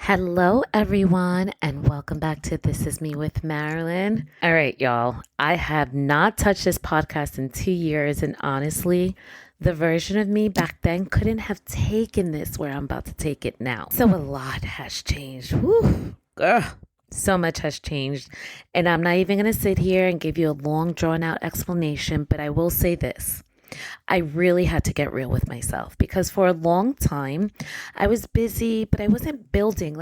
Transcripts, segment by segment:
Hello, everyone, and welcome back to This Is Me with Marilyn. All right, y'all. I have not touched this podcast in 2 years, and honestly, the version of me back then couldn't have taken this where I'm about to take it now. So a lot has changed. Woo, girl. So much has changed. And I'm not even going to sit here and give you a long, drawn out explanation, but I will say this. I really had to get real with myself because for a long time I was busy, but I wasn't building.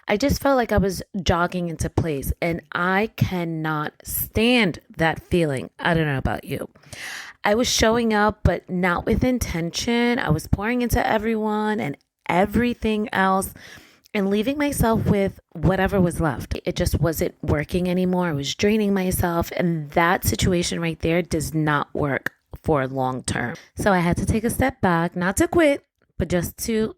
I just felt like I was jogging into place, and I cannot stand that feeling. I don't know about you. I was showing up, but not with intention. I was pouring into everyone and everything else and leaving myself with whatever was left. It just wasn't working anymore. I was draining myself, and that situation right there does not work for long term. So I had to take a step back, not to quit, but just to,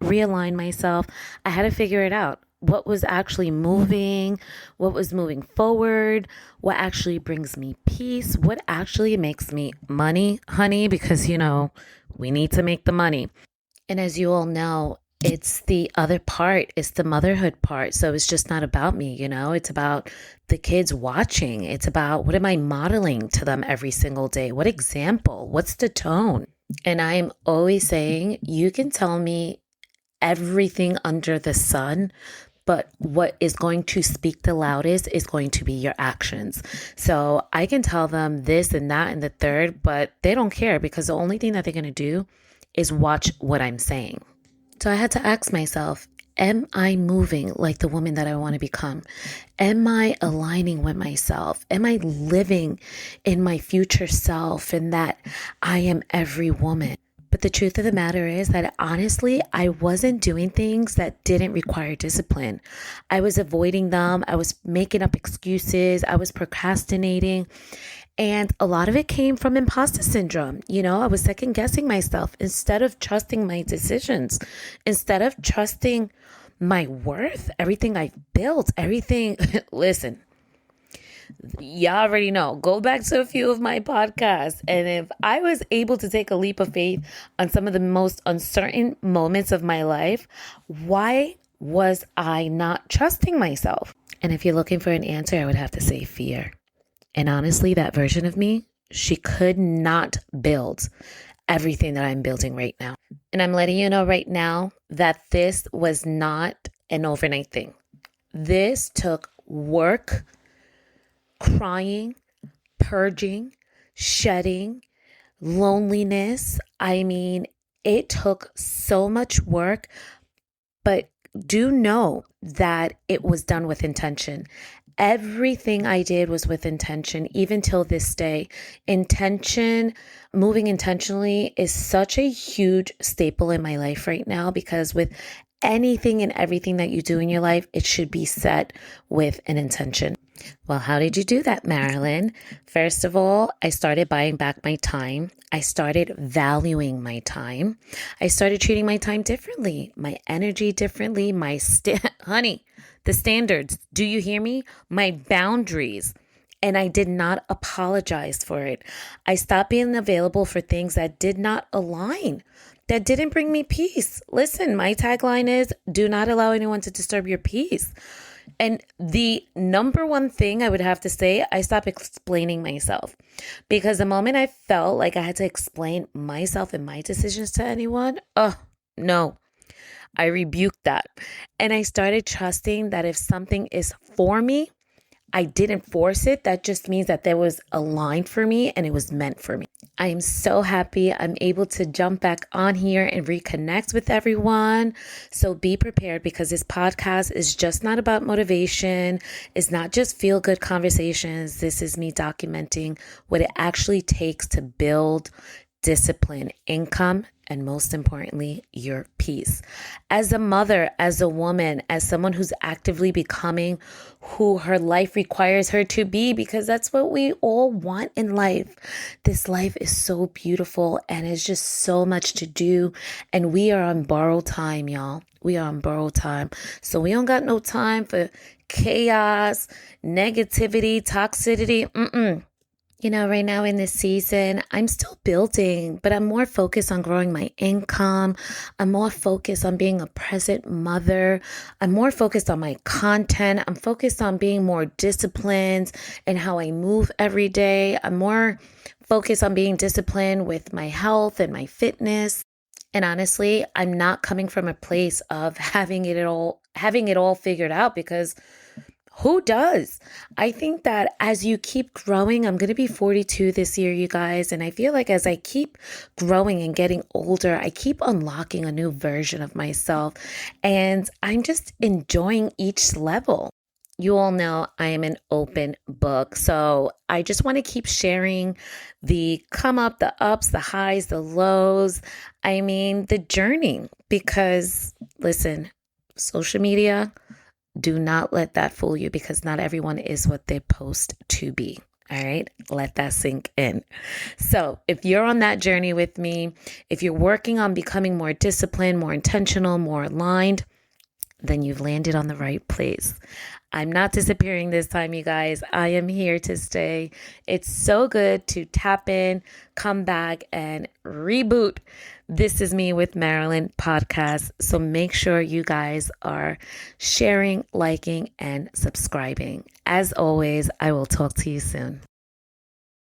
realign myself. I had to figure it out. What was actually moving, what was moving forward, what actually brings me peace, what actually makes me money, honey, because, we need to make the money. And as you all know, it's the other part, it's the motherhood part. So it's just not about me, it's about the kids watching. It's about what am I modeling to them every single day? What example? What's the tone? And I'm always saying, you can tell me everything under the sun, but what is going to speak the loudest is going to be your actions. So I can tell them this and that and the third, but they don't care because the only thing that they're going to do is watch what I'm saying. So I had to ask myself, am I moving like the woman that I want to become? Am I aligning with myself? Am I living in my future self and that I am every woman? But the truth of the matter is that honestly, I wasn't doing things that didn't require discipline. I was avoiding them. I was making up excuses. I was procrastinating. And a lot of it came from imposter syndrome. I was second guessing myself instead of trusting my decisions, instead of trusting my worth, everything I've built, everything. Listen, y'all already know. Go back to a few of my podcasts. And if I was able to take a leap of faith on some of the most uncertain moments of my life, why was I not trusting myself? And if you're looking for an answer, I would have to say fear. And honestly, that version of me, she could not build everything that I'm building right now. And I'm letting you know right now that this was not an overnight thing. This took work, crying, purging, shedding, loneliness. I mean, it took so much work, but do know that it was done with intention. Everything I did was with intention, even till this day. Intention, moving intentionally is such a huge staple in my life right now because with anything and everything that you do in your life, it should be set with an intention. Well, how did you do that, Marilyn? First of all, I started buying back my time. I started valuing my time. I started treating my time differently, my energy differently, honey, the standards. Do you hear me? My boundaries. And I did not apologize for it. I stopped being available for things that did not align, that didn't bring me peace. Listen, my tagline is, do not allow anyone to disturb your peace. And the number one thing I would have to say, I stopped explaining myself. Because the moment I felt like I had to explain myself and my decisions to anyone, no. I rebuked that. And I started trusting that if something is for me, I didn't force it. That just means that there was a line for me and it was meant for me. I am so happy I'm able to jump back on here and reconnect with everyone. So be prepared because this podcast is just not about motivation. It's not just feel good conversations. This is me documenting what it actually takes to build discipline, income, and most importantly, your peace. As a mother, as a woman, as someone who's actively becoming who her life requires her to be, because that's what we all want in life. This life is so beautiful and it's just so much to do. And we are on borrowed time, y'all. We are on borrowed time. So we don't got no time for chaos, negativity, toxicity. Right now in this season, I'm still building, but I'm more focused on growing my income. I'm more focused on being a present mother. I'm more focused on my content. I'm focused on being more disciplined in how I move every day. I'm more focused on being disciplined with my health and my fitness. And honestly, I'm not coming from a place of having it all figured out because who does? I think that as you keep growing, I'm going to be 42 this year, you guys. And I feel like as I keep growing and getting older, I keep unlocking a new version of myself. And I'm just enjoying each level. You all know I am an open book. So I just want to keep sharing the come up, the ups, the highs, the lows. I mean, the journey. Because listen, social media, do not let that fool you because not everyone is what they post to be. All right, let that sink in. So, if you're on that journey with me, if you're working on becoming more disciplined, more intentional, more aligned, then you've landed on the right place. I'm not disappearing this time, you guys. I am here to stay. It's so good to tap in, come back, and reboot. This is Me with Marilyn podcast. So make sure you guys are sharing, liking, and subscribing. As always, I will talk to you soon.